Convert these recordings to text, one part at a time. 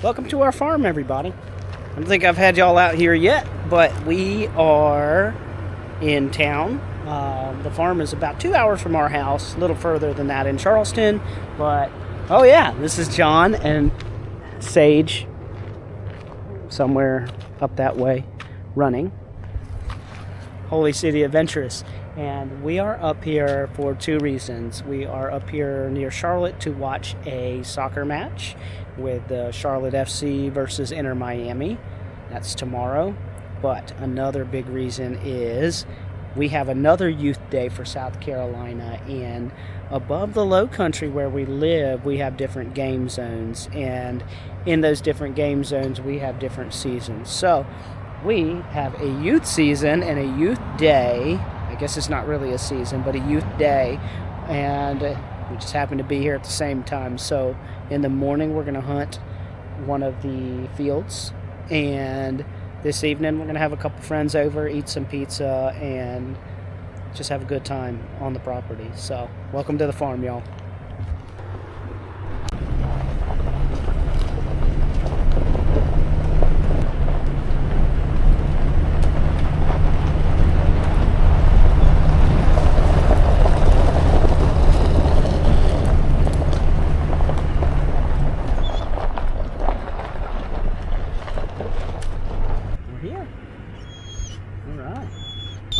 Welcome to our farm, everybody. I don't think I've had y'all out here yet, but we are in town. The farm is about 2 hours from our house, a little further than that in Charleston. But, oh yeah, this is John and Sage, somewhere up that way, running. Holy City Adventurous. And we are up here for two reasons. We are up here near Charlotte to watch a soccer match with Charlotte FC versus Inter Miami. That's tomorrow. But another big reason is we have another youth day for South Carolina, and above the low country where we live, we have different game zones, and in those different game zones we have different seasons. So we have a youth season and a youth day. I guess it's not really a season, but a youth day, and we just happen to be here at the same time. So in the morning we're going to hunt one of the fields, and this evening we're going to have a couple friends over, eat some pizza, and just have a good time on the property. So welcome to the farm, y'all.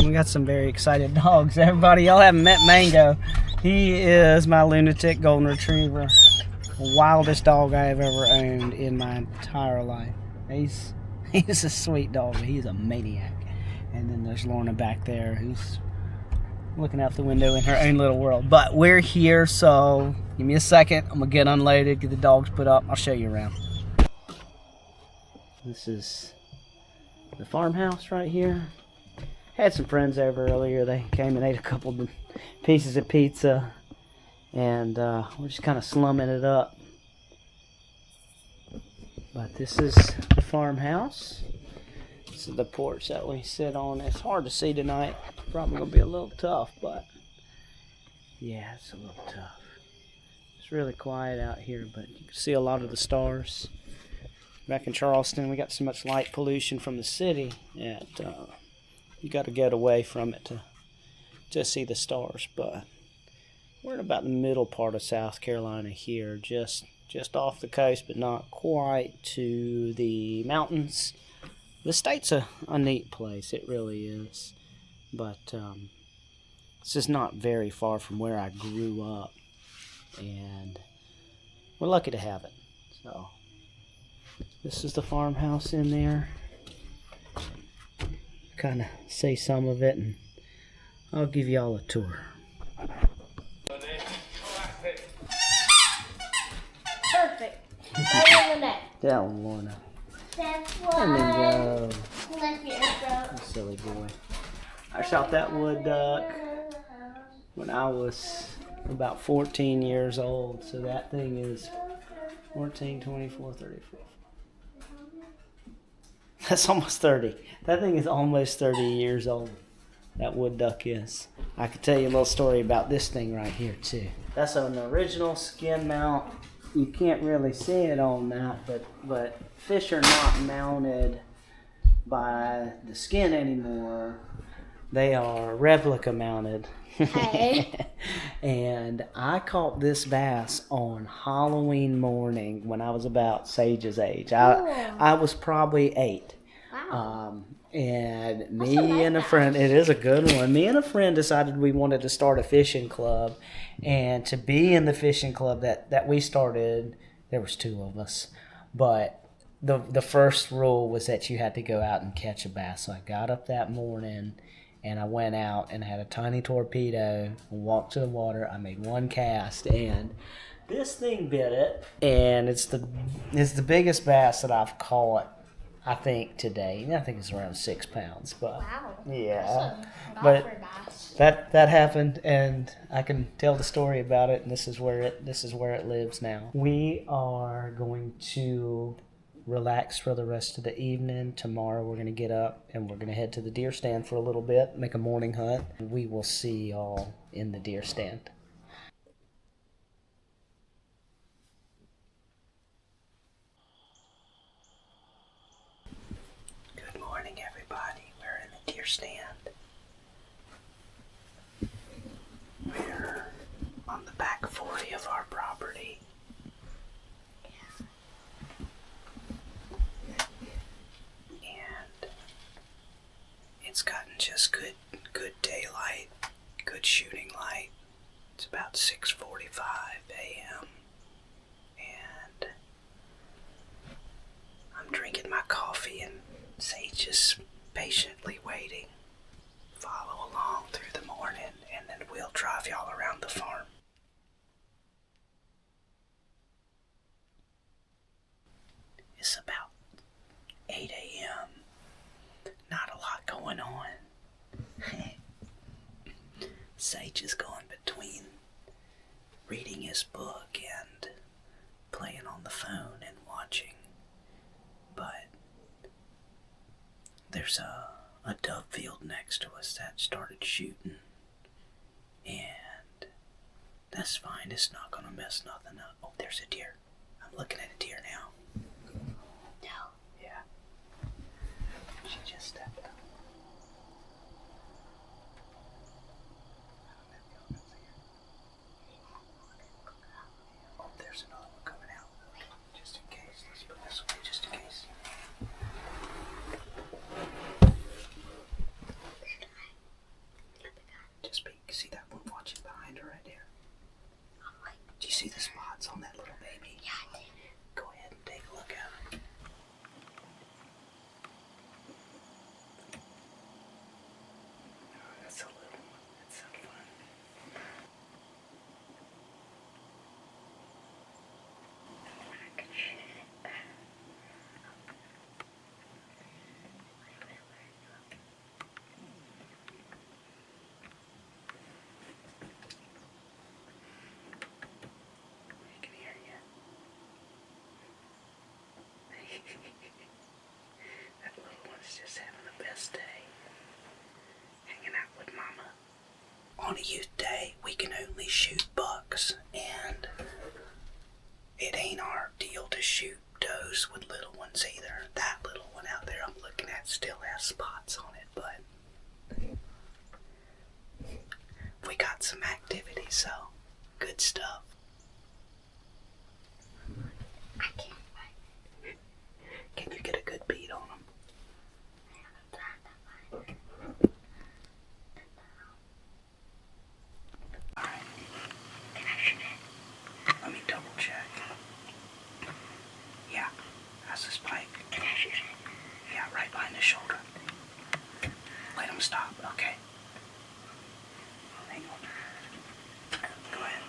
We got some very excited dogs. Everybody, y'all haven't met Mango. He is my lunatic golden retriever. The wildest dog I have ever owned in my entire life. He's a sweet dog, but he's a maniac. And then there's Lorna back there who's looking out the window in her own little world. But we're here, so give me a second. I'm gonna get unloaded, get the dogs put up. I'll show you around. This is the farmhouse right here. Had some friends over earlier. They came and ate a couple of pieces of pizza, and we're just kind of slumming it up. But this is the farmhouse. This is the porch that we sit on. It's hard to see tonight. Probably gonna be a little tough, but yeah, it's a little tough. It's really quiet out here, but you can see a lot of the stars. Back in Charleston, we got so much light pollution from the city that you got to get away from it to see the stars. But we're in about the middle part of South Carolina here, just off the coast, but not quite to the mountains. The state's a neat place, it really is. But this is not very far from where I grew up, and we're lucky to have it. So this is the farmhouse in there. Kind of see some of it, and I'll give y'all a tour. Perfect. Right in the neck. Down, Lorna. That's There we go. why. Silly boy. I shot that wood duck when I was about 14 years old, so that thing is 14, 24, 34. That's almost 30. That thing is almost 30 years old. That wood duck is. I could tell you a little story about this thing right here too. That's an original skin mount. You can't really see it on that, but fish are not mounted by the skin anymore. They are replica mounted. Hey. And I caught this bass on Halloween morning when I was about Sage's age. I was probably 8. Wow. And me and a friend, it is a good one. Me and a friend decided we wanted to start a fishing club. And to be in the fishing club that we started, there was 2 of us. But the first rule was that you had to go out and catch a bass. So I got up that morning and I went out and had a tiny torpedo and walked to the water. I made 1 cast, and this thing bit it. And it's the biggest bass that I've caught, I think, today. I think it's around 6 pounds. But Wow. yeah, But that happened, and I can tell the story about it. And this is where it lives now. We are going to relax for the rest of the evening. Tomorrow we're going to get up and we're going to head to the deer stand for a little bit, make a morning hunt. We will see y'all in the deer stand. deer stand. We're on the back 40 of our property. And it's gotten just good daylight, good shooting light. It's about 6:45 a.m. and I'm drinking my coffee and Sage is patiently waiting. Follow along through the morning and then we'll drive y'all around the farm. It's about 8 a.m. Not a lot going on. Sage is going between reading his book and playing on the phone and watching. But there's a dove field next to us that started shooting. And that's fine. It's not going to mess nothing up. Oh, there's a deer. I'm looking at a deer now. No. Yeah. She just stepped up. Oh, there's another one coming out. Just in case. Let's put this away just in case. Just peek. See that one watching behind her right there? Do you see the spots on that little baby? Yeah, I did. Go ahead and take a look at her. Oh, that's a little one. That's so fun. I can shoot it. I can hear you. That little one's just having the best day. Hanging out with Mama. On a youth day, we can only shoot bucks, and it ain't our deal to shoot does with little ones either. That little one out there I'm looking at still has spots on it, but we got some activity, so good stuff. I can't. Can you get a good beat on them? Alright. Can I shoot it? Let me double check. Yeah, that's a spike. Can I shoot it? Yeah, right behind the shoulder. Let him stop, okay. Hang on. Go ahead.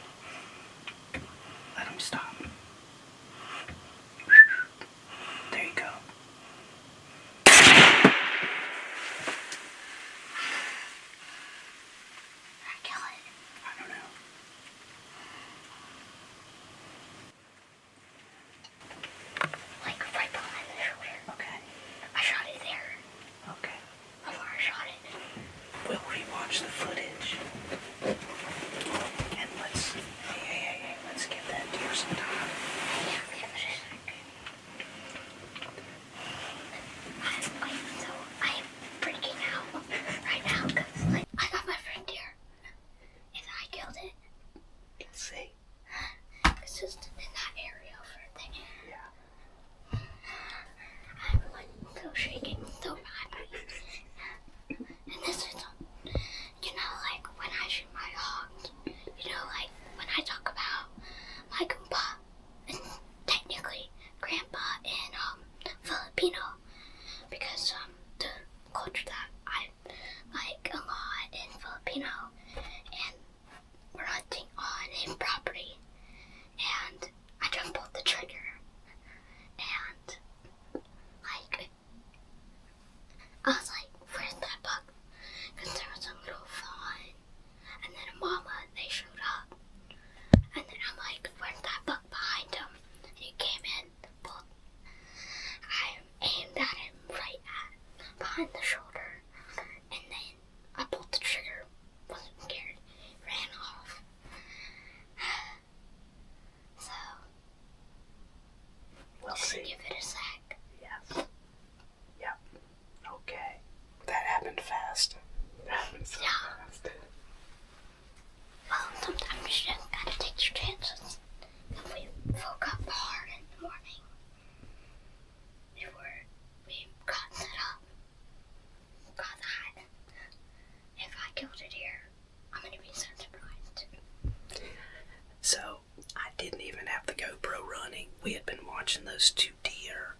watching those two deer,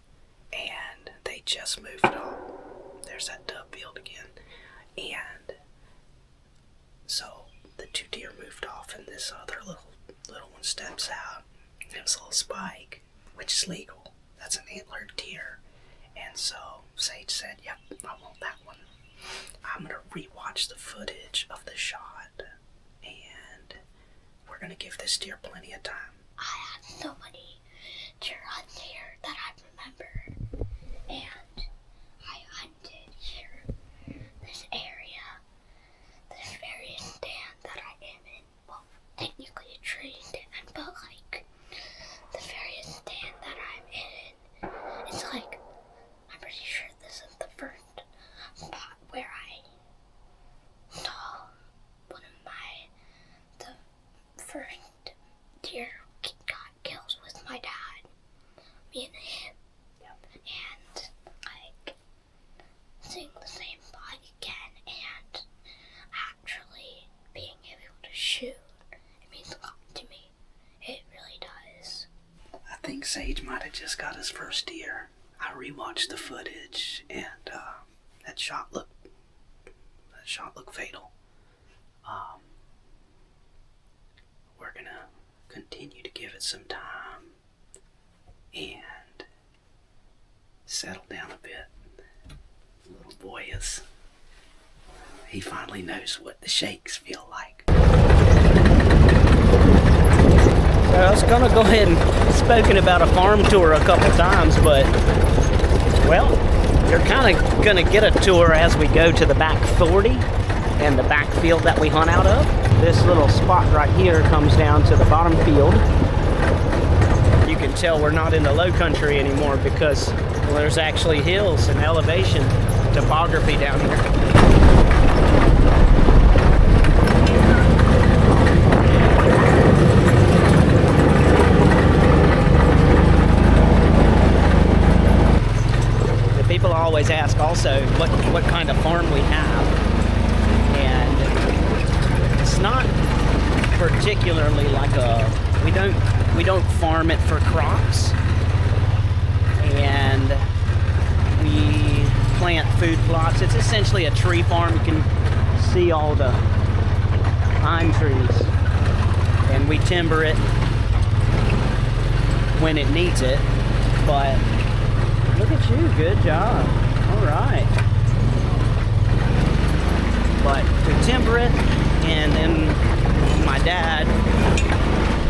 and they just moved on. There's that dove field again. And so the two deer moved off, and this other little one steps out. There's a little spike, which is legal. That's an antlered deer. And so Sage said, yep, I want that one. I'm going to rewatch the footage of the shot, and we're going to give this deer plenty of time. I had so many deer hunts here that I remember, and I hunted here, this area, this very stand that I am in. Well, technically a tree stand, but like the very stand that I'm in, it's like, I'm pretty sure this is the first spot where I saw one of the first deer got kills with my dad, me and him. Yep. And like seeing the same spot again and actually being able to shoot, it means a lot to me. It really does. I think Sage might have just got his first deer. I rewatched the footage, and that shot looked fatal. We're gonna continue to give it some time and settle down a bit. Little boy he finally knows what the shakes feel like. So I was gonna go ahead and spoken about a farm tour a couple times, but well, you're kind of gonna get a tour as we go to the back 40 and the back field that we hunt out of. This little spot right here comes down to the bottom field. You can tell we're not in the low country anymore because there's actually hills and elevation topography down here. People always ask also what kind of farm we have, and it's not particularly like we don't farm it for crops, and we plant food plots. It's essentially a tree farm. You can see all the pine trees, and we timber it when it needs it, but look at you, good job. All right. But we timber it, and then my dad,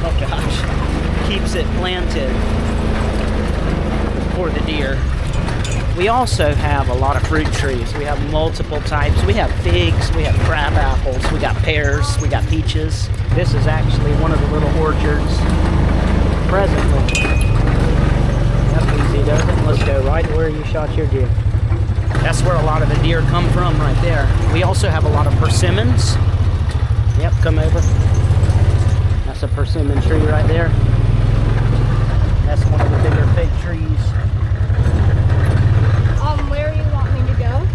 oh gosh, keeps it planted for the deer. We also have a lot of fruit trees. We have multiple types. We have figs, we have crab apples, we got pears, we got peaches. This is actually one of the little orchards presently. Easy, doesn't it? Let's go right where you shot your deer. That's where a lot of the deer come from right there. We also have a lot of persimmons. Yep, come over. That's a persimmon tree right there. That's one of the bigger fig trees. Where do you want me to go?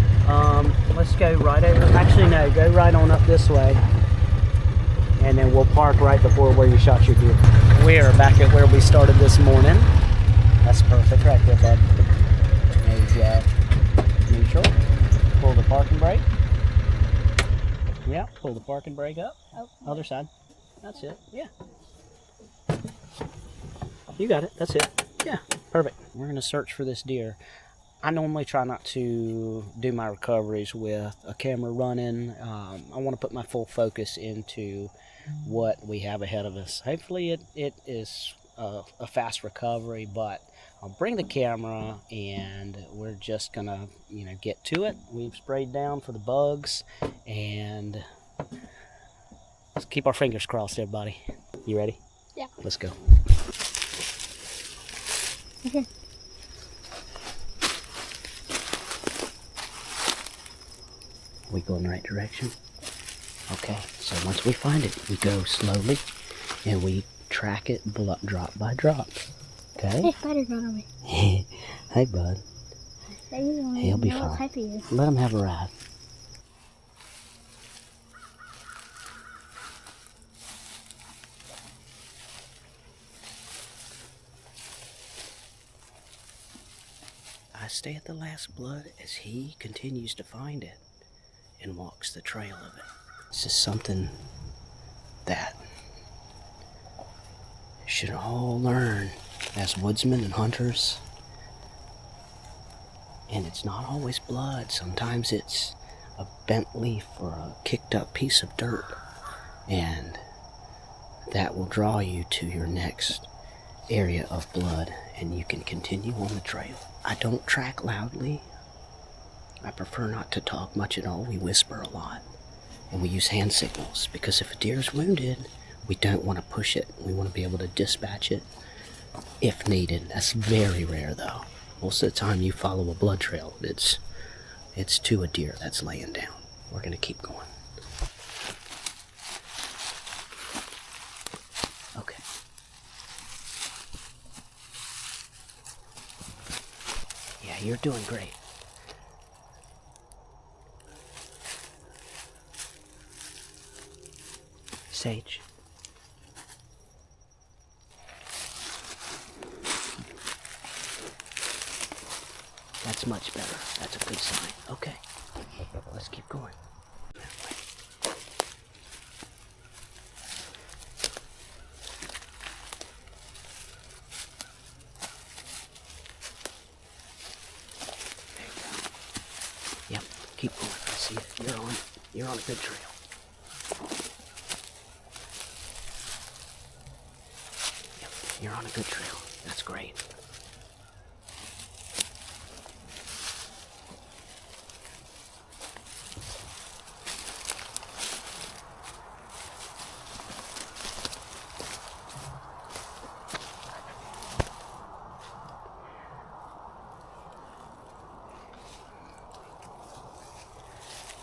Let's go right over. Actually, no, go right on up this way. And then we'll park right before where you shot your deer. We're back at where we started this morning. That's perfect right there, bud. There you go. Neutral. Pull the parking brake. Yeah, pull the parking brake up. Oh, other side. That's it. Yeah. You got it. That's it. Yeah, perfect. We're going to search for this deer. I normally try not to do my recoveries with a camera running. I want to put my full focus into what we have ahead of us. Hopefully it is a fast recovery, but I'll bring the camera and we're just gonna get to it. We've sprayed down for the bugs, and let's keep our fingers crossed, everybody. You ready? Yeah. Let's go. Okay. We go in the right direction? Okay, so once we find it, we go slowly and we track it drop by drop. Okay? Hey, spider got on me. Hey, bud. He'll be fine. Let him have a ride. I stay at the last blood as he continues to find it and walks the trail of it. This is something that should all learn as woodsmen and hunters. And it's not always blood. Sometimes it's a bent leaf or a kicked up piece of dirt. And that will draw you to your next area of blood, and you can continue on the trail. I don't track loudly. I prefer not to talk much at all. We whisper a lot, and we use hand signals, because if a deer is wounded, we don't want to push it. We want to be able to dispatch it if needed. That's very rare, though. Most of the time you follow a blood trail, it's to a deer that's laying down. We're going to keep going. Okay. Yeah, you're doing great. Sage. That's much better. That's a good sign. Okay. Let's keep going. Yep, keep going. I see it. You're on a good trail. Yep, you're on a good trail. That's great.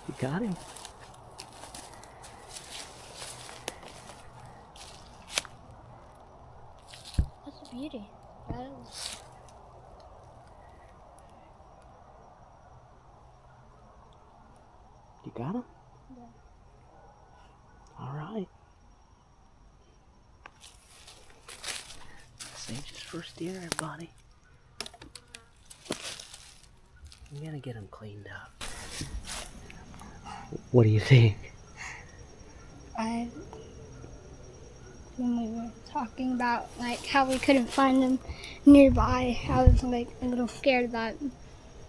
You got him. That's a beauty. That is. You got him? Yeah. All right. Sage's first deer, everybody. I'm gonna get him cleaned up. What do you think? When we were talking about like how we couldn't find him nearby, I was like a little scared that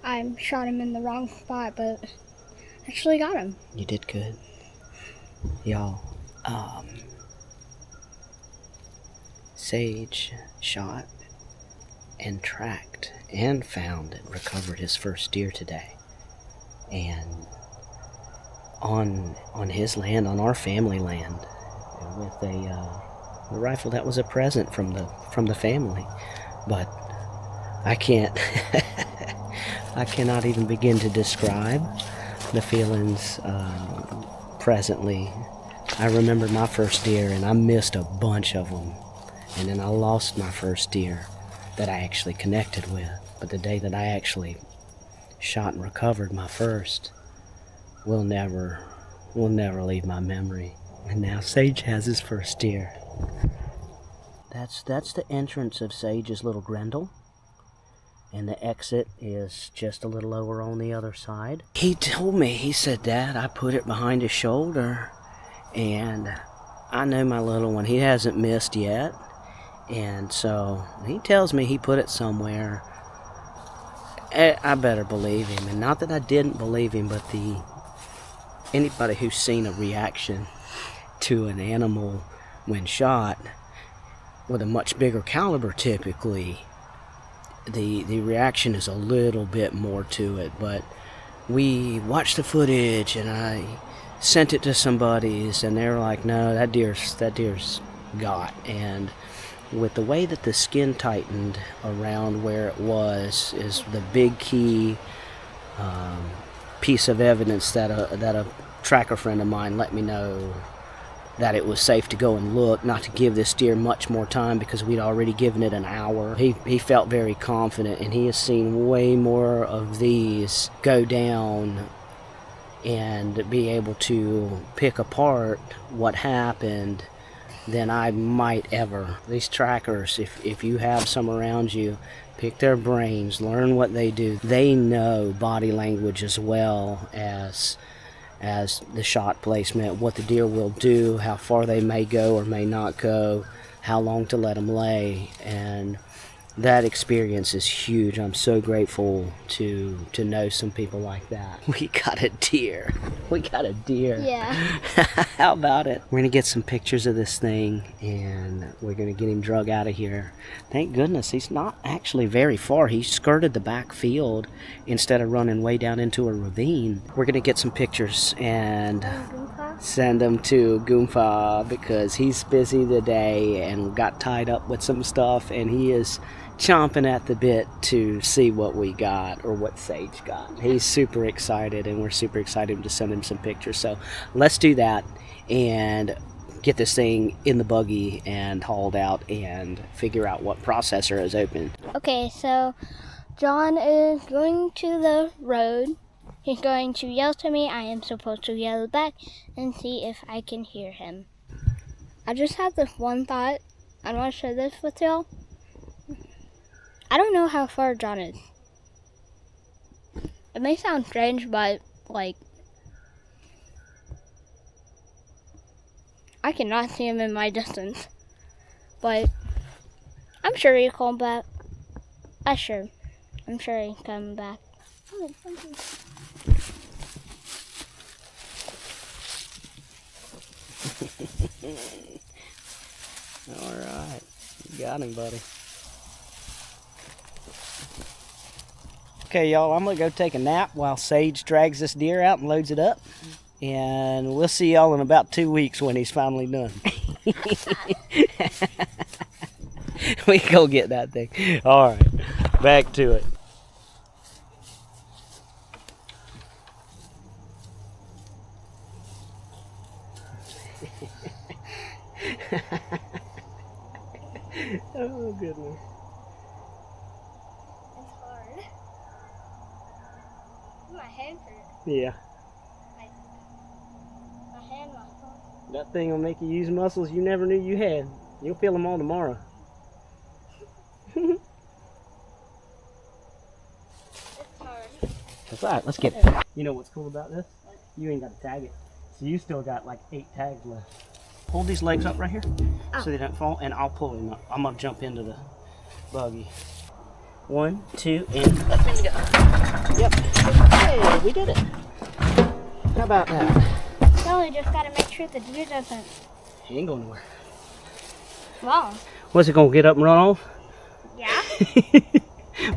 I shot him in the wrong spot, but actually got him. You did good. Y'all, Sage shot and tracked and found and recovered his first deer today. And on his land, on our family land, with a rifle that was a present from the family. But I can't I cannot even begin to describe the feelings presently. I remember my first deer, and I missed a bunch of them, and then I lost my first deer that I actually connected with. But the day that I actually shot and recovered my first will never leave my memory. And now Sage has his first deer. That's the entrance of Sage's little grendel, and the exit is just a little over on the other side. He told me, he said, "Dad, I put it behind his shoulder, and I know my little one, he hasn't missed yet." And so he tells me he put it somewhere. I better believe him. And not that I didn't believe him, but anybody who's seen a reaction to an animal when shot with a much bigger caliber, typically the reaction is a little bit more to it. But we watched the footage, and I sent it to somebody's, and they were like, "No, that deer's got." And with the way that the skin tightened around where it was is the big key piece of evidence that a tracker friend of mine let me know that it was safe to go and look, not to give this deer much more time because we'd already given it an hour. He felt very confident, and he has seen way more of these go down and be able to pick apart what happened than I might ever. These trackers, if you have some around you, pick their brains, learn what they do. They know body language as well as the shot placement, what the deer will do, how far they may go or may not go, how long to let them lay, and that experience is huge. I'm so grateful to know some people like that. We got a deer. We got a deer. Yeah. How about it? We're gonna get some pictures of this thing and we're gonna get him drug out of here. Thank goodness he's not actually very far. He skirted the back field instead of running way down into a ravine. We're gonna get some pictures and send them to Goompa because he's busy today and got tied up with some stuff, and he is chomping at the bit to see what we got or what Sage got. He's super excited, and we're super excited to send him some pictures. So let's do that and get this thing in the buggy and hauled out and figure out what processor is open. Okay, so John is going to the road. He's going to yell to me. I am supposed to yell back and see if I can hear him. I just had this one thought. I want to share this with y'all. I don't know how far John is. It may sound strange, but like, I cannot see him in my distance. But I'm sure he'll come back. I'm sure he'll come back. Oh, thank you. All right, you got him, buddy. Okay, y'all, I'm gonna go take a nap while Sage drags this deer out and loads it up, and we'll see y'all in about 2 weeks when he's finally done. We go get that thing. All right, back to it. Oh, goodness. It's hard. My hand hurts. Yeah. My hand muscle. That thing will make you use muscles you never knew you had. You'll feel them all tomorrow. It's hard. That's all right. Let's get it. You know what's cool about this? You ain't got to tag it. So you still got like 8 tags left. Hold these legs up right here so they don't fall, and I'll pull him up. I'm going to jump into the buggy. 1, 2, and let me go. Yep. Hey, we did it. How about that? No, we just gotta make sure the deer doesn't. He ain't going nowhere. Wow. What's it going to get up and run off? Yeah?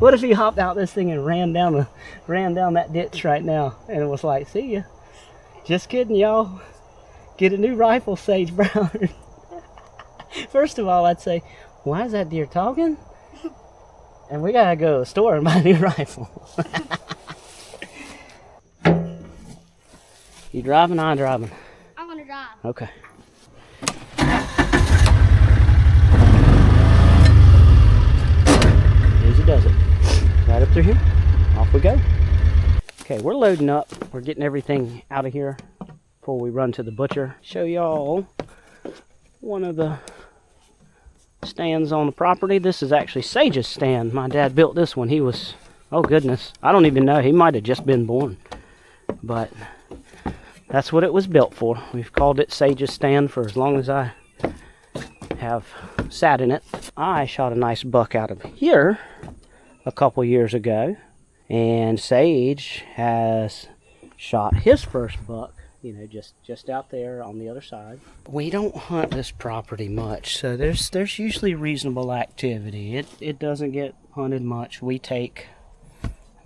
What if he hopped out this thing and ran down that ditch right now and it was like, see ya. Just kidding, y'all. Get a new rifle, Sage Brown. First of all, I'd say, why is that deer talking? And we gotta go to the store and buy a new rifle. You driving? I'm driving. I'm gonna drive. Okay. Easy does it. Right up through here. Off we go. Okay, we're loading up. We're getting everything out of here before we run to the butcher. Show y'all one of the stands on the property. This is actually Sage's stand. My dad built this one. He was, oh goodness, I don't even know. He might have just been born. But that's what it was built for. We've called it Sage's stand for as long as I have sat in it. I shot a nice buck out of here a couple years ago. And Sage has shot his first buck, you know, just out there on the other side. We don't hunt this property much, so there's usually reasonable activity. It doesn't get hunted much. We take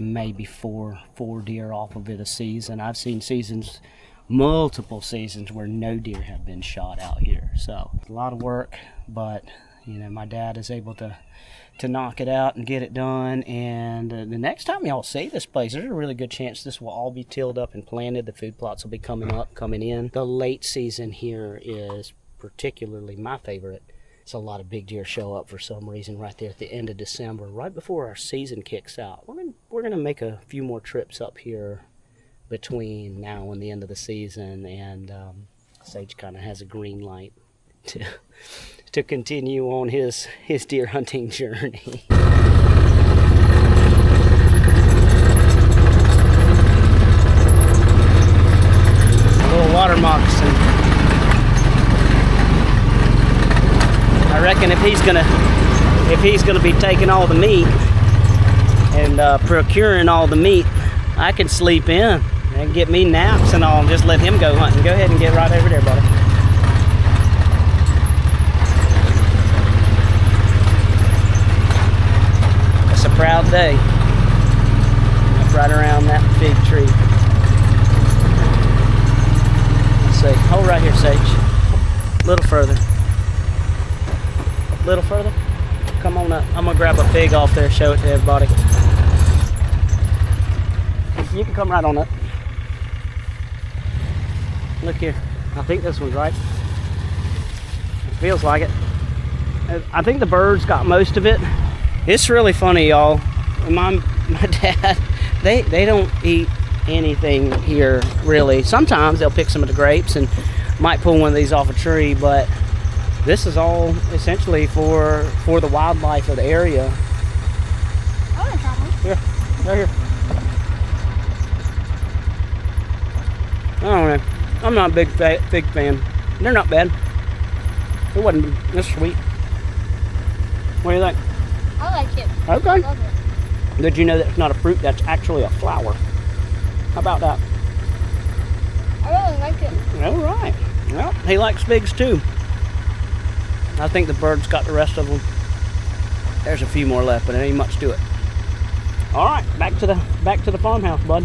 maybe four deer off of it a season. I've seen seasons, multiple seasons, where no deer have been shot out here. So a lot of work, but you know, my dad is able to knock it out and get it done. And the next time y'all see this place, there's a really good chance this will all be tilled up and planted. The food plots will be coming in. The late season here is particularly my favorite. It's a lot of big deer show up for some reason right there at the end of December, right before our season kicks out. We're gonna make a few more trips up here between now and the end of the season, and Sage kind of has a green light to continue on his deer hunting journey. A little water moccasin. I reckon if he's gonna be taking all the meat and procuring all the meat, I can sleep in and get me naps and all and just let him go hunting. Go ahead and get right over there, buddy. It's a proud day. Up right around that big tree. Let's see. Hold right here, Sage. A little further. A little further. Come on up. I'm gonna grab a pig off there, show it to everybody. You can come right on up. Look here. I think this one's right. It feels like it. I think the birds got most of it. It's really funny, y'all. My dad, they don't eat anything here, really. Sometimes they'll pick some of the grapes and might pull one of these off a tree, but this is all essentially for the wildlife of the area. I want to try one. Here, right here. I don't know. I'm not a big fan. They're not bad. It wasn't this sweet. What do you think? I like it. Okay. I love it. Did you know that it's not a fruit? That's actually a flower. How about that? I really like it. All right. Well, he likes figs too. I think the birds got the rest of them. There's a few more left, but there ain't much to it. All right, back to the farmhouse, bud.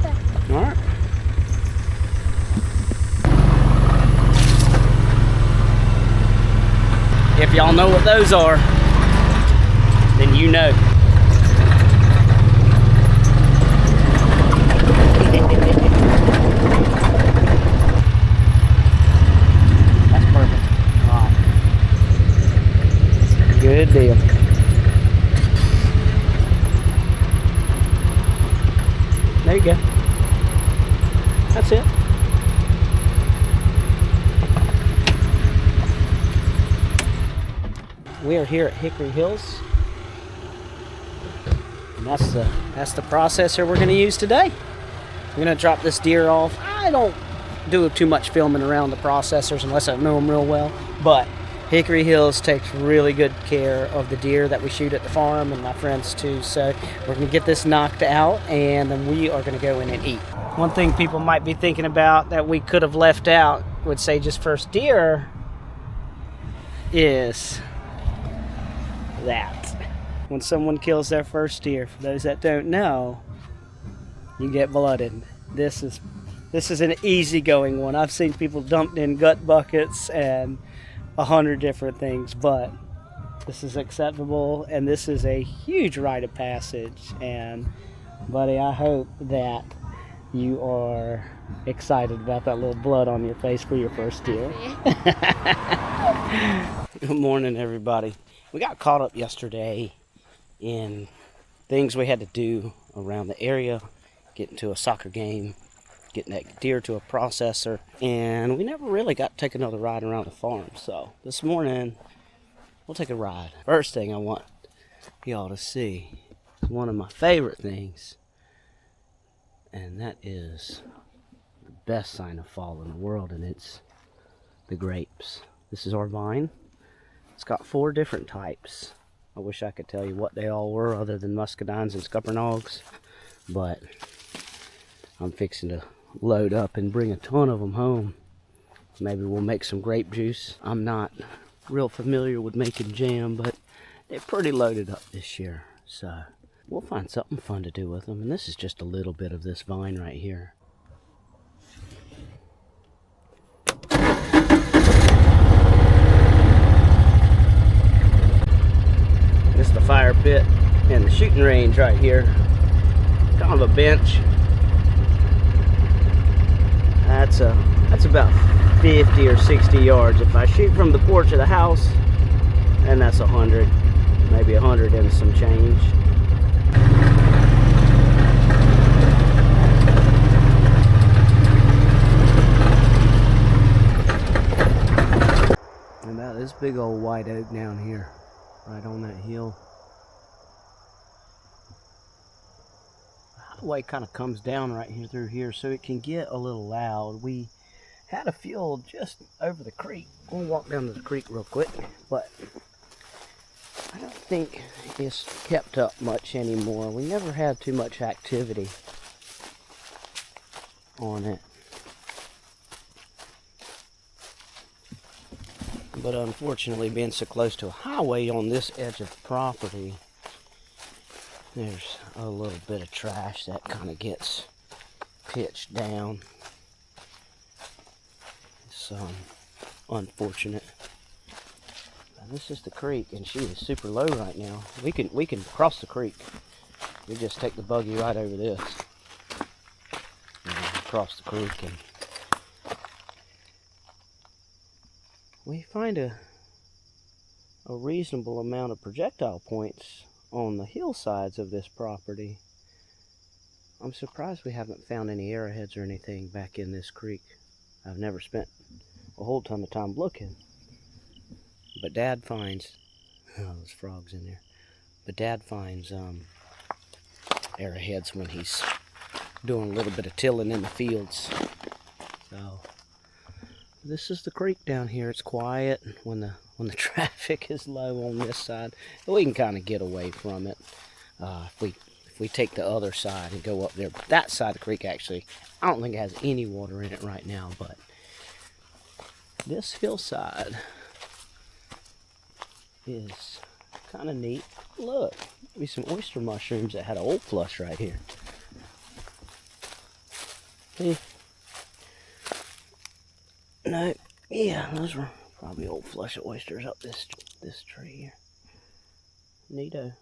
Okay. All right. If y'all know what those are, then you know. That's perfect. All right. Good deal. There you go. That's it. We are here at Hickory Hills, and that's the processor we're going to use today. We're going to drop this deer off. I don't do too much filming around the processors unless I know them real well, but Hickory Hills takes really good care of the deer that we shoot at the farm, and my friends too. So we're going to get this knocked out, and then we are going to go in and eat. One thing people might be thinking about that we could have left out with Sage's first deer is that when someone kills their first deer, for those that don't know, you get blooded. This is an easygoing one. I've seen people dumped in gut buckets and 100 different things, but this is acceptable, and this is a huge rite of passage. And buddy, I hope that you are excited about that little blood on your face for your first deer. Good morning, everybody. We got caught up yesterday in things we had to do around the area, getting to a soccer game, getting that deer to a processor, and we never really got to take another ride around the farm. So this morning, we'll take a ride. First thing I want y'all to see is one of my favorite things, and that is the best sign of fall in the world, and it's the grapes. This is our vine. It's got 4 different types. I wish I could tell you what they all were other than muscadines and scuppernongs, but I'm fixing to load up and bring a ton of them home. Maybe we'll make some grape juice. I'm not real familiar with making jam, but they're pretty loaded up this year, so we'll find something fun to do with them. And this is just a little bit of this vine right here. This is the fire pit and the shooting range right here. Kind of a bench. That's about 50 or 60 yards. If I shoot from the porch of the house, then that's 100, maybe 100 and some change. big old white oak down here, right on that hill. The highway kind of comes down right here through here, so it can get a little loud. We had a field just over the creek. We'll walk down to the creek real quick, but I don't think it's kept up much anymore. We never had too much activity on it. But unfortunately, being so close to a highway on this edge of the property, there's a little bit of trash that kind of gets pitched down. It's unfortunate. Now, this is the creek, and she is super low right now. We can cross the creek. We just take the buggy right over this and cross the creek, and we find a reasonable amount of projectile points on the hillsides of this property. I'm surprised we haven't found any arrowheads or anything back in this creek. I've never spent a whole ton of time looking, but Dad finds, oh, there's frogs in there, but Dad finds arrowheads when he's doing a little bit of tilling in the fields. So this is the creek down here. It's quiet when the traffic is low on this side. We can kind of get away from it if we take the other side and go up there. That side of the creek, actually, I don't think it has any water in it right now, but this hillside is kind of neat. Look, maybe some oyster mushrooms that had an old flush right here. See? No, yeah, those were probably old flush of oysters up this tree here. Neato.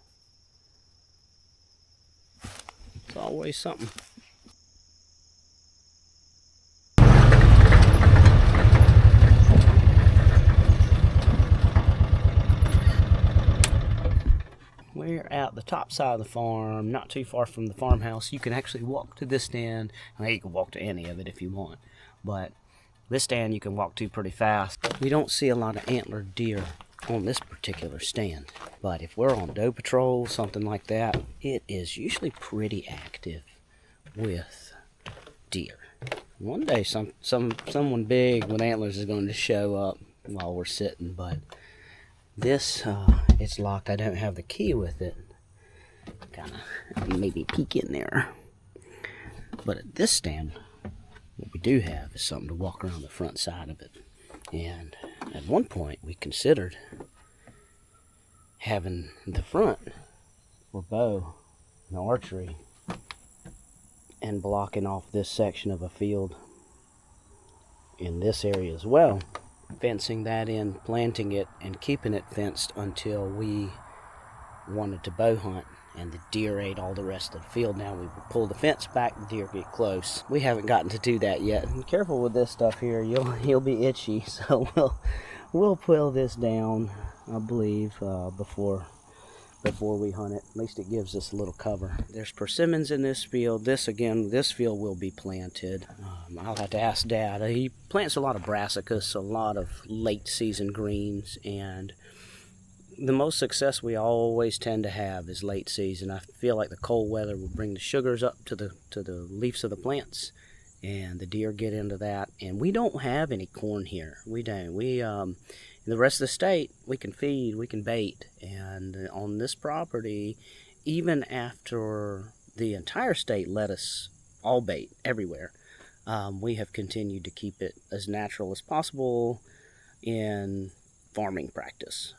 It's always something. We're at the top side of the farm, not too far from the farmhouse. You can actually walk to this stand. I mean, you can walk to any of it if you want, but this stand you can walk to pretty fast. We don't see a lot of antlered deer on this particular stand, but if we're on doe patrol, something like that, it is usually pretty active with deer. One day someone big with antlers is going to show up while we're sitting, but this it's locked. I don't have the key with it. Kind of maybe peek in there, but at this stand, what we do have is something to walk around the front side of it. And at one point, we considered having the front for bow and archery and blocking off this section of a field in this area as well. Fencing that in, planting it, and keeping it fenced until we wanted to bow hunt and the deer ate all the rest of the field. Now we pull the fence back, the deer get close. We haven't gotten to do that yet. Be careful with this stuff here, you'll be itchy. So we'll pull this down, I believe, before we hunt it. At least it gives us a little cover. There's persimmons in this field. This field will be planted. I'll have to ask Dad. He plants a lot of brassicas, a lot of late season greens, and the most success we always tend to have is late season. I feel like the cold weather will bring the sugars up to the leaves of the plants, and the deer get into that. And we don't have any corn here. We don't. The rest of the state, we can feed, we can bait, and on this property, even after the entire state let us all bait everywhere, we have continued to keep it as natural as possible in farming practice,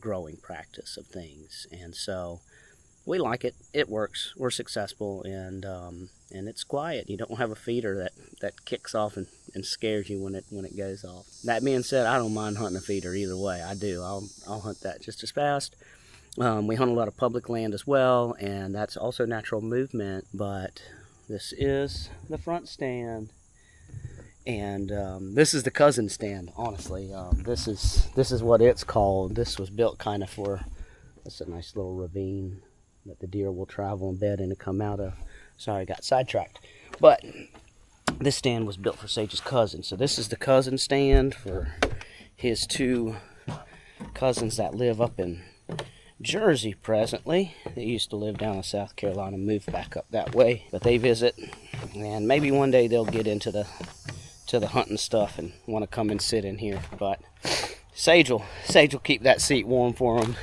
growing practice of things. And so we like it. It works. We're successful, and it's quiet. You don't have a feeder that kicks off and scares you when it goes off. That being said, I don't mind hunting a feeder either way. I do. I'll hunt that just as fast. We hunt a lot of public land as well, and that's also natural movement. But this is the front stand, and this is the cousin stand. Honestly, this is what it's called. This was built kind of for. That's a nice little ravine that the deer will travel and bed in and come out of. Sorry, I got sidetracked. But this stand was built for Sage's cousin. So this is the cousin stand for his two cousins that live up in Jersey presently. They used to live down in South Carolina, moved back up that way, but they visit, and maybe one day they'll get into the hunting stuff and want to come and sit in here. But Sage will keep that seat warm for them.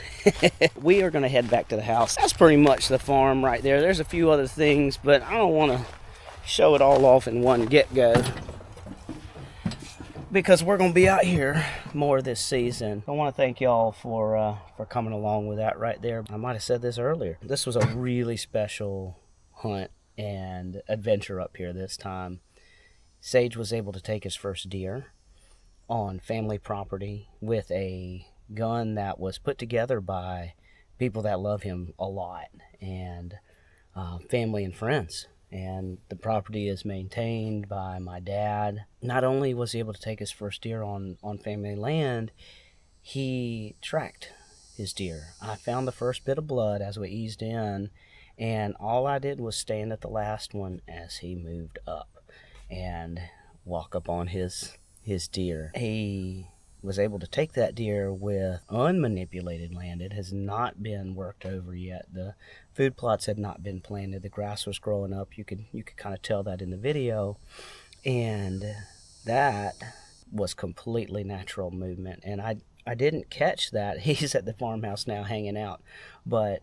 We are going to head back to the house. That's pretty much the farm right there. There's a few other things, but I don't want to show it all off in one get-go, because we're going to be out here more this season. I want to thank y'all for coming along with that right there. I might have said this earlier. This was a really special hunt and adventure up here this time. Sage was able to take his first deer on family property with a gun that was put together by people that love him a lot, and family and friends. And the property is maintained by my dad. Not only was he able to take his first deer on family land, he tracked his deer. I found the first bit of blood as we eased in, and all I did was stand at the last one as he moved up and walk up on his deer. He was able to take that deer with unmanipulated land. It has not been worked over yet. The food plots had not been planted. The grass was growing up. You could kind of tell that in the video. And that was completely natural movement. And I didn't catch that. He's at the farmhouse now hanging out. But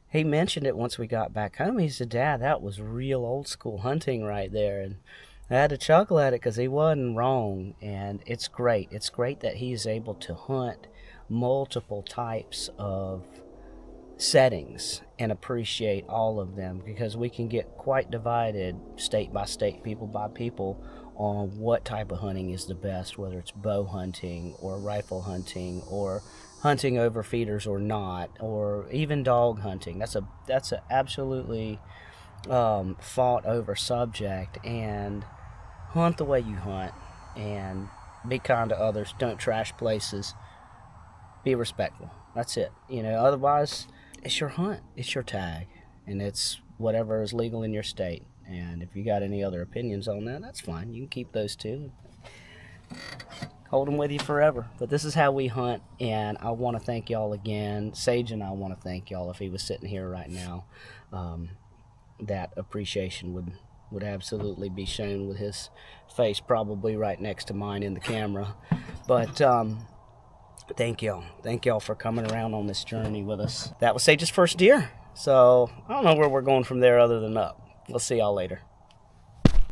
he mentioned it once we got back home. He said, "Dad, that was real old school hunting right there." And I had to chuckle at it because he wasn't wrong, and it's great. It's great that he's able to hunt multiple types of settings and appreciate all of them, because we can get quite divided state by state, people by people, on what type of hunting is the best, whether it's bow hunting or rifle hunting or hunting over feeders or not, or even dog hunting. That's a absolutely fought over subject. And hunt the way you hunt, and be kind to others. Don't trash places. Be respectful. That's it. Otherwise, it's your hunt. It's your tag. And it's whatever is legal in your state. And if you got any other opinions on that, that's fine. You can keep those too. Hold them with you forever. But this is how we hunt, and I want to thank y'all again. Sage and I want to thank y'all. If he was sitting here right now, that appreciation would absolutely be shown with his face probably right next to mine in the camera. But thank y'all for coming around on this journey with us. That was Sage's first deer, so I don't know where we're going from there other than up. We'll see y'all later.